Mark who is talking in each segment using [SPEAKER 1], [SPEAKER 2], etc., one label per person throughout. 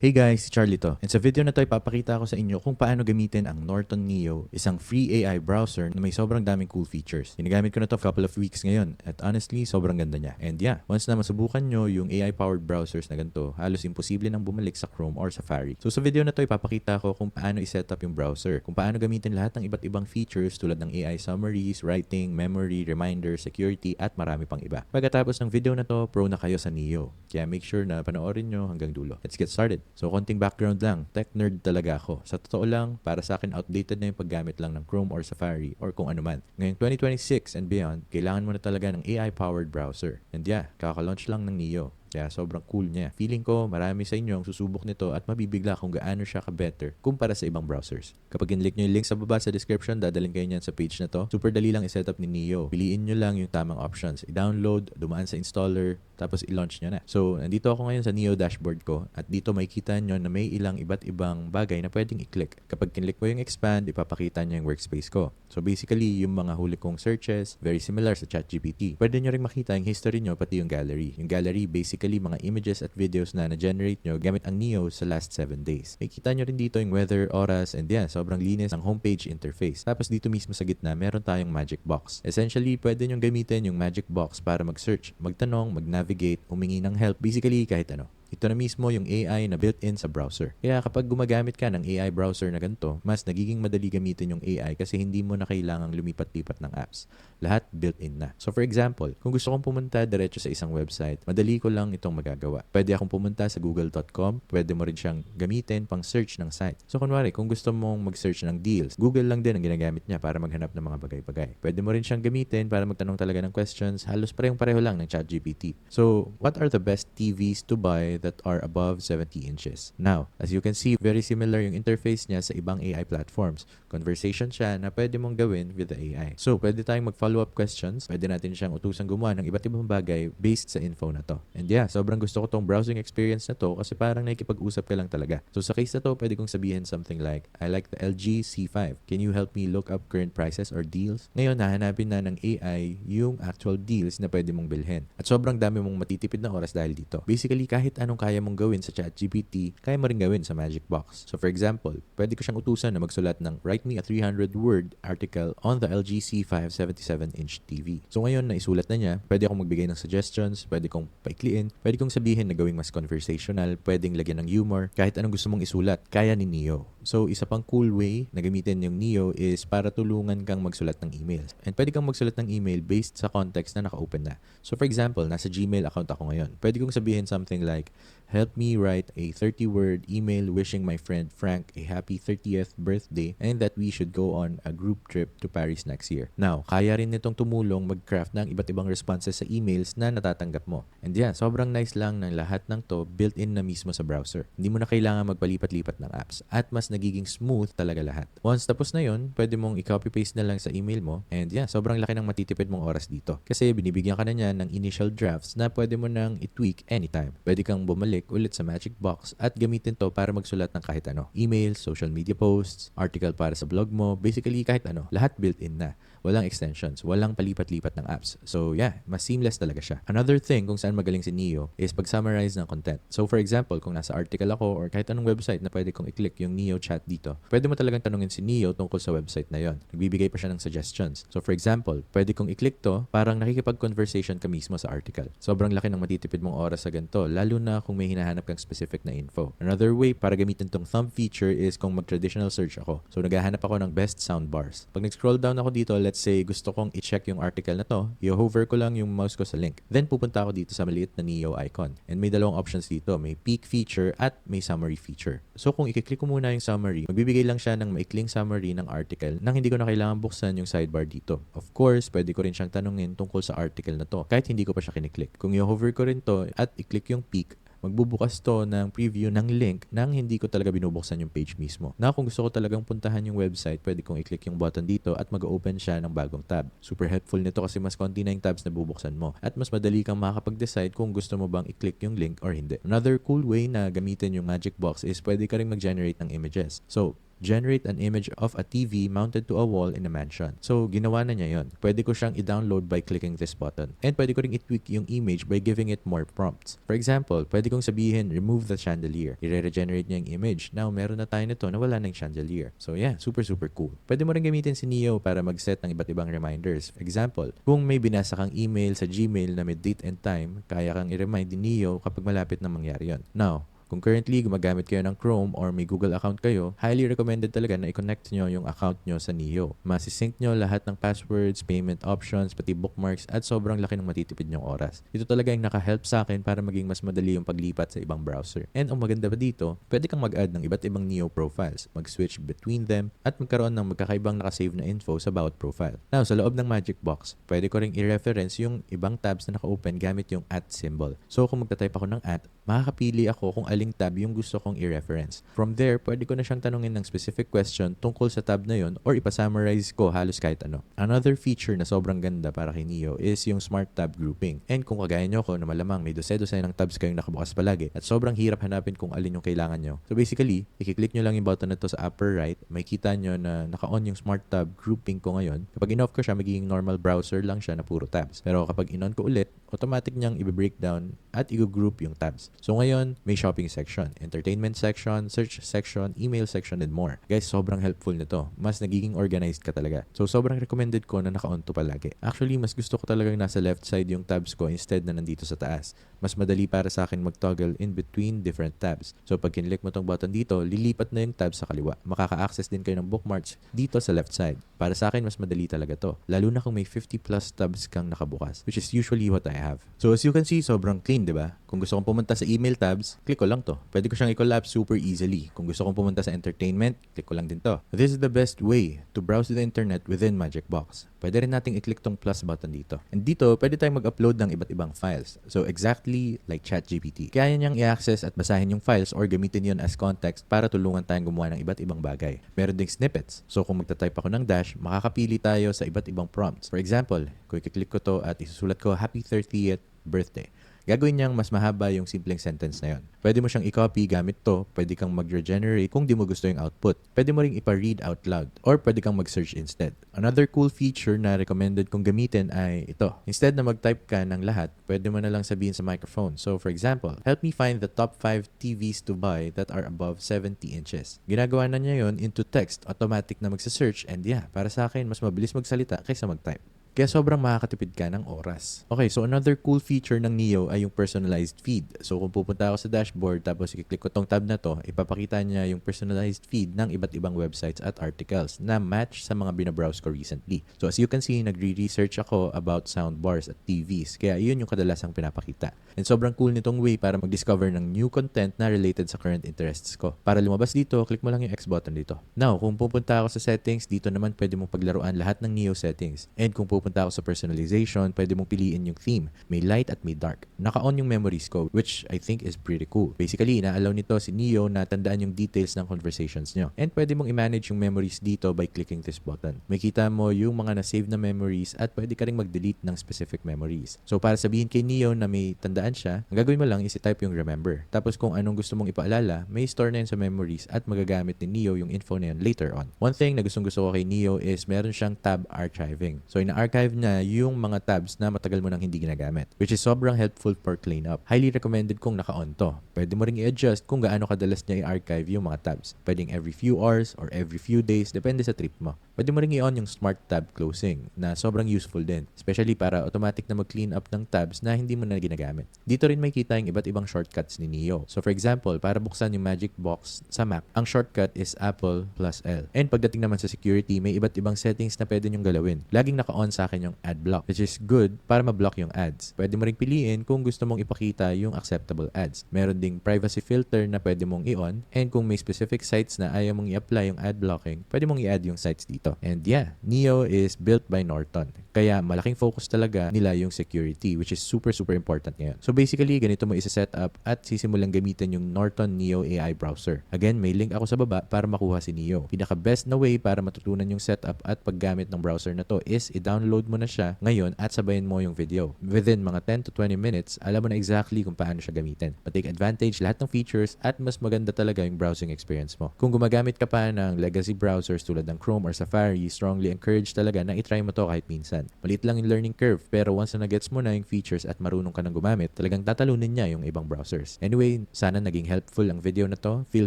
[SPEAKER 1] Hey guys, si Charlie to. And sa video na to, ipapakita ko sa inyo kung paano gamitin ang Norton Neo, isang free AI browser na may sobrang daming cool features. Ginagamit ko na to for a couple of weeks ngayon at honestly, sobrang ganda niya. And yeah, once na masubukan nyo yung AI-powered browsers na ganito, halos imposible nang bumalik sa Chrome or Safari. So sa video na to, ipapakita ko kung paano i-set up yung browser, kung paano gamitin lahat ng iba't ibang features tulad ng AI summaries, writing, memory, reminder, security, at marami pang iba. Pagkatapos ng video na to, pro na kayo sa Neo. Kaya make sure na panoorin nyo hanggang dulo. Let's get started. So, konting background lang. Tech nerd talaga ako. Sa totoo lang, para sa akin, outdated na yung paggamit lang ng Chrome or Safari or kung ano man. Ngayong 2026 and beyond, kailangan mo na talaga ng AI-powered browser. And yeah, kaka-launch lang ng Neo. Kaya sobrang cool niya. Feeling ko marami sa inyo ang susubok nito at mabibigla kung gaano siya ka-better kumpara sa ibang browsers. Kapag in-click nyo yung link sa baba sa description, dadalhin kayo niyan sa page na to. Super dali lang i-setup ni Neo. Piliin nyo lang yung tamang options. I-download, dumaan sa installer, tapos i-launch nyo na. So, nandito ako ngayon sa Neo dashboard ko at dito makikita nyo na may ilang iba't ibang bagay na pwedeng i-click. Kapag kinlik mo yung expand, ipapakita nyo yung workspace ko. So, basically, yung mga huli kong searches, very similar sa ChatGPT. Pwede nyo rin makita yung history nyo pati yung gallery. Yung gallery, basically, mga images at videos na na-generate nyo gamit ang Neo sa last 7 days. Makikita nyo rin dito yung weather, oras, and yeah, sobrang linis ang homepage interface. Tapos dito mismo sa gitna, meron tayong magic box. Essentially, pwede nyo gamitin yung magic box para mag-search, magtanong, mag-navigate, humingi ng help, basically kahit ano. Ito na mismo yung AI na built-in sa browser. Kaya kapag gumagamit ka ng AI browser na ganito, mas nagiging madali gamitin yung AI kasi hindi mo na kailangang lumipat-lipat ng apps. Lahat built-in na. So for example, kung gusto kong pumunta diretso sa isang website, madali ko lang itong magagawa. Pwede akong pumunta sa google.com, pwede mo rin siyang gamitin pang search ng site. So kunwari, kung gusto mong mag-search ng deals, Google lang din ang ginagamit niya para maghanap ng mga bagay-bagay. Pwede mo rin siyang gamitin para magtanong talaga ng questions, halos parehong-pareho lang ng ChatGPT. So, what are the best TVs to buy that are above 70 inches? Now, as you can see, very similar yung interface niya sa ibang AI platforms. Conversation siya na pwede mong gawin with the AI. So, pwede tayong mag-follow-up questions. Pwede natin siyang utusang gumawa ng iba't ibang bagay based sa info na to. And yeah, sobrang gusto ko tong browsing experience na to kasi parang nakikipag-usap ka lang talaga. So, sa case na to, pwede kong sabihin something like, I like the LG C5. Can you help me look up current prices or deals? Ngayon, nahanapin na ng AI yung actual deals na pwede mong bilhin. At sobrang dami mong matitipid na oras dahil dito. Basically, kahit anong kaya mong gawin sa ChatGPT, kaya mo rin gawin sa Magic Box. So for example, pwede ko siyang utusan na magsulat ng write me a 300-word article on the LG C5 77-inch TV. So ngayon na isulat na niya, pwede akong magbigay ng suggestions, pwede kong paikliin, pwede kong sabihin na gawing mas conversational, pwedeng lagyan ng humor, kahit anong gusto mong isulat, kaya ni Neo. So isa pang cool way na gamitin yung Neo is para tulungan kang magsulat ng emails. And pwede kang magsulat ng email based sa context na naka-open na. So for example, nasa Gmail account ako ngayon. Pwede kong sabihin something like, help me write a 30-word email wishing my friend Frank a happy 30th birthday and that we should go on a group trip to Paris next year. Now, kaya rin nitong tumulong mag-craft ng iba't ibang responses sa emails na natatanggap mo. And yeah, sobrang nice lang ng lahat ng to built-in na mismo sa browser. Hindi mo na kailangan magpalipat-lipat ng apps at mas nagiging smooth talaga lahat. Once tapos na yun, pwede mong i-copy-paste na lang sa email mo and yeah, sobrang laki ng matitipid mong oras dito. Kasi binibigyan ka na niya ng initial drafts na pwede mo nang i-tweak anytime. Pwede kang bumalik ulit sa Magic Box at gamitin to para magsulat ng kahit ano. Emails, social media posts, article para sa blog mo, basically kahit ano. Lahat built-in na. Walang extensions, walang palipat-lipat ng apps. So yeah, mas seamless talaga siya. Another thing kung saan magaling si Neo is pag-summarize ng content. So for example, kung nasa article ako or kahit anong website na pwede kong i-click yung Neo chat dito, pwede mo talagang tanungin si Neo tungkol sa website na yon. Nagbibigay pa siya ng suggestions. So for example, pwede kong i-click to, parang nakikipag-conversation ka mismo sa article. Sobrang laki ng matitipid mong oras sa ganito, lalo na kung may hinahanap kang specific na info. Another way para gamitin tong thumb feature is kung mag-traditional search ako. So naghahanap ako ng best soundbars. Pag nag-scroll down ako dito, let's say gusto kong i-check yung article na to, i-hover ko lang yung mouse ko sa link. Then pupunta ako dito sa maliit na Neo icon. And may dalawang options dito. May peek feature at may summary feature. So kung i-click ko muna yung summary, magbibigay lang siya ng maikling summary ng article nang hindi ko na kailangan buksan yung sidebar dito. Of course, pwede ko rin siyang tanungin tungkol sa article na to kahit hindi ko pa siya kiniklik. Kung i-hover ko rin to at i-click yung peek, magbubukas to ng preview ng link nang hindi ko talaga binubuksan yung page mismo. Na kung gusto ko talagang puntahan yung website, pwede kong i-click yung button dito at mag-open siya ng bagong tab. Super helpful nito kasi mas konti na yung tabs na bubuksan mo at mas madali kang makakapag-decide kung gusto mo bang i-click yung link or hindi. Another cool way na gamitin yung Magic Box is pwede ka rin mag-generate ng images. So, generate an image of a TV mounted to a wall in a mansion. So, ginawa na niya yon. Pwede ko siyang i-download by clicking this button. And pwede ko ring i-tweak yung image by giving it more prompts. For example, pwede kong sabihin, remove the chandelier. I-regenerate niya yung image. Now, meron na tayo nito na wala ng chandelier. So, yeah, super cool. Pwede mo rin gamitin si Neo para mag-set ng iba't ibang reminders. Example, kung may binasa kang email sa Gmail na may date and time, kaya kang i-remind ni Neo kapag malapit na mangyari yon. Now, kung currently gumagamit kayo ng Chrome or may Google account kayo, highly recommended talaga na i-connect nyo yung account nyo sa Neo. Masisync nyo lahat ng passwords, payment options, pati bookmarks at sobrang laki ng matitipid nyong oras. Ito talaga yung naka-help sa akin para maging mas madali yung paglipat sa ibang browser. And ang maganda pa dito, pwede kang mag-add ng iba't ibang Neo profiles, mag-switch between them, at magkaroon ng magkakaibang nakasave na info sa bawat profile. Now, sa loob ng Magic Box, pwede ko ring i-reference yung ibang tabs na naka-open gamit yung @ symbol. So, kung magta-type ako ng @ makakapili ako kung aling tab yung gusto kong i-reference. From there, pwede ko na siyang tanungin ng specific question tungkol sa tab na yon or ipasummarize ko halos kahit ano. Another feature na sobrang ganda para kay Neo is yung Smart Tab Grouping. And kung kagaya nyo ko na malamang may dose-dose ng tabs kayong nakabukas palagi at sobrang hirap hanapin kung alin yung kailangan nyo. So basically, i-click nyo lang yung button na to sa upper right, may kita nyo na naka-on yung Smart Tab Grouping ko ngayon. Kapag in-off ko siya, magiging normal browser lang siya na puro tabs. Pero kapag in-on ko ulit, automatic niyang i-breakdown at i-group yung tabs. So ngayon, may shopping section, entertainment section, search section, email section, and more. Guys, sobrang helpful nito. Mas nagiging organized ka talaga. So sobrang recommended ko na naka-on to palagi. Actually, mas gusto ko talagang nasa left side yung tabs ko instead na nandito sa taas. Mas madali para sa akin mag-toggle in between different tabs. So pag kinlik mo tong button dito, lilipat na yung tabs sa kaliwa. Makaka-access din kayo ng bookmarks dito sa left side. Para sa akin, mas madali talaga to. Lalo na kung may 50 plus tabs kang nakabukas, which is usually what I have. So as you can see, sobrang clean, di ba? Kung gusto kong pumunta sa email tabs, click ko lang to. Pwede ko siyang i-collapse super easily. Kung gusto kong pumunta sa entertainment, click ko lang din to. This is the best way to browse the internet within Magic Box. Pwede rin nating i-click tong plus button dito. And dito, pwede tayong mag-upload ng iba't ibang files. So exactly like ChatGPT. Kaya niyang i-access at basahin yung files or gamitin yon as context para tulungan tayong gumawa ng iba't ibang bagay. Meron ding snippets. So kung magta-type ako ng dash, makakapili tayo sa iba't ibang prompts. For example, kung i-click ko to at isusulat ko, Happy 30th birthday. Gagawin niyang mas mahaba yung simpleng sentence na yon. Pwede mo siyang i-copy gamit to, pwede kang mag-regenerate kung di mo gusto yung output. Pwede mo ring ipa-read out loud, or pwede kang mag-search instead. Another cool feature na recommended kong gamitin ay ito. Instead na mag-type ka ng lahat, pwede mo na lang sabihin sa microphone. So for example, help me find the top 5 TVs to buy that are above 70 inches. Ginagawa na niya yon into text, automatic na magsa-search, and yeah, para sa akin, mas mabilis magsalita kaysa mag-type. Kaya sobrang makakatipid ka ng oras. Okay, so another cool feature ng Neo ay yung personalized feed. So kung pupunta ako sa dashboard tapos i-click ko tong tab na to, ipapakita niya yung personalized feed ng iba't ibang websites at articles na match sa mga binabrowse ko recently. So as you can see, nagre-research ako about soundbars at TVs. Kaya yun yung kadalasang pinapakita. And sobrang cool nitong way para mag-discover ng new content na related sa current interests ko. Para lumabas dito, click mo lang yung X button dito. Now, kung pupunta ako sa settings, dito naman pwede mong paglaruan lahat ng Neo settings. And kung pupunta ako sa personalization, pwede mong piliin yung theme. May light at may dark. Naka-on yung memories ko, which I think is pretty cool. Basically, ina-allow nito si Neo na tandaan yung details ng conversations nyo. And pwede mong i-manage yung memories dito by clicking this button. Makita mo yung mga na-save na memories at pwede ka ring mag-delete ng specific memories. So, para sabihin kay Neo na may tandaan siya, ang gagawin mo lang is i-type yung remember. Tapos kung anong gusto mong ipaalala, may store na yun sa memories at magagamit ni Neo yung info na yun later on. One thing na gustong gusto ko kay Neo is meron siyang tab archiving. So, ina-archive na yung mga tabs na matagal mo nang hindi ginagamit, which is sobrang helpful for cleanup. Highly recommended kung naka-on to. Pwede mo ring i-adjust kung gaano kadalas niya i-archive yung mga tabs. Pwedeng every few hours or every few days, depende sa trip mo. Pwede mo ring i-on yung smart tab closing na sobrang useful din, especially para automatic na mag-clean up ng tabs na hindi mo na ginagamit. Dito rin may kita yung iba't ibang shortcuts ni Neo. So for example, para buksan yung Magic Box sa Mac, ang shortcut is Apple plus L. And pagdating naman sa security, may iba't ibang settings na pwede nyong galawin. Laging naka-on sa akin yung ad block, which is good para ma-block yung ads. Pwede mo ring piliin kung gusto mong ipakita yung acceptable ads. Meron ding privacy filter na pwede mong i-on, and kung may specific sites na ayaw mong i-apply yung ad blocking, pwede mong i-add yung sites dito. And yeah, Neo is built by Norton. Kaya malaking focus talaga nila yung security, which is super important ngayon. So basically, ganito mo isa-set up at sisimulang gamitin yung Norton Neo AI browser. Again, may link ako sa baba para makuha si Neo. Pinaka-best na way para matutunan yung setup at paggamit ng browser na to is i-download i-download mo na siya ngayon at sabayin mo yung video. Within mga 10 to 20 minutes, alam mo na exactly kung paano siya gamitin. Matake advantage lahat ng features at mas maganda talaga yung browsing experience mo. Kung gumagamit ka pa ng legacy browsers tulad ng Chrome or Safari, strongly encourage talaga na itry mo to kahit minsan. Maliit lang yung learning curve, pero once na nagets mo na yung features at marunong ka nang gumamit, talagang tatalunin niya yung ibang browsers. Anyway, sana naging helpful ang video na to. Feel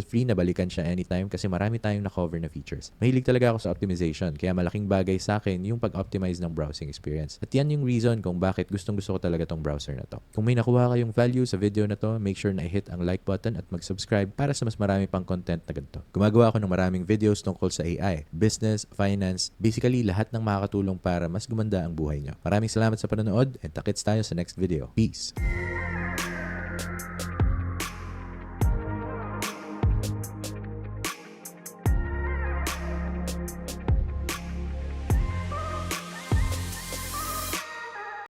[SPEAKER 1] free na balikan siya anytime kasi marami tayong na-cover na features. Mahilig talaga ako sa optimization, kaya malaking bagay sa akin yung pag-optimize ng browsing experience. At yan yung reason kung bakit gustong-gusto ko talaga tong browser na to. Kung may nakuha kayong value sa video na to, make sure na i-hit ang like button at mag-subscribe para sa mas marami pang content na ganito. Gumagawa ako ng maraming videos tungkol sa AI, business, finance, basically lahat ng makakatulong para mas gumanda ang buhay nyo. Maraming salamat sa panonood and takits tayo sa next video. Peace!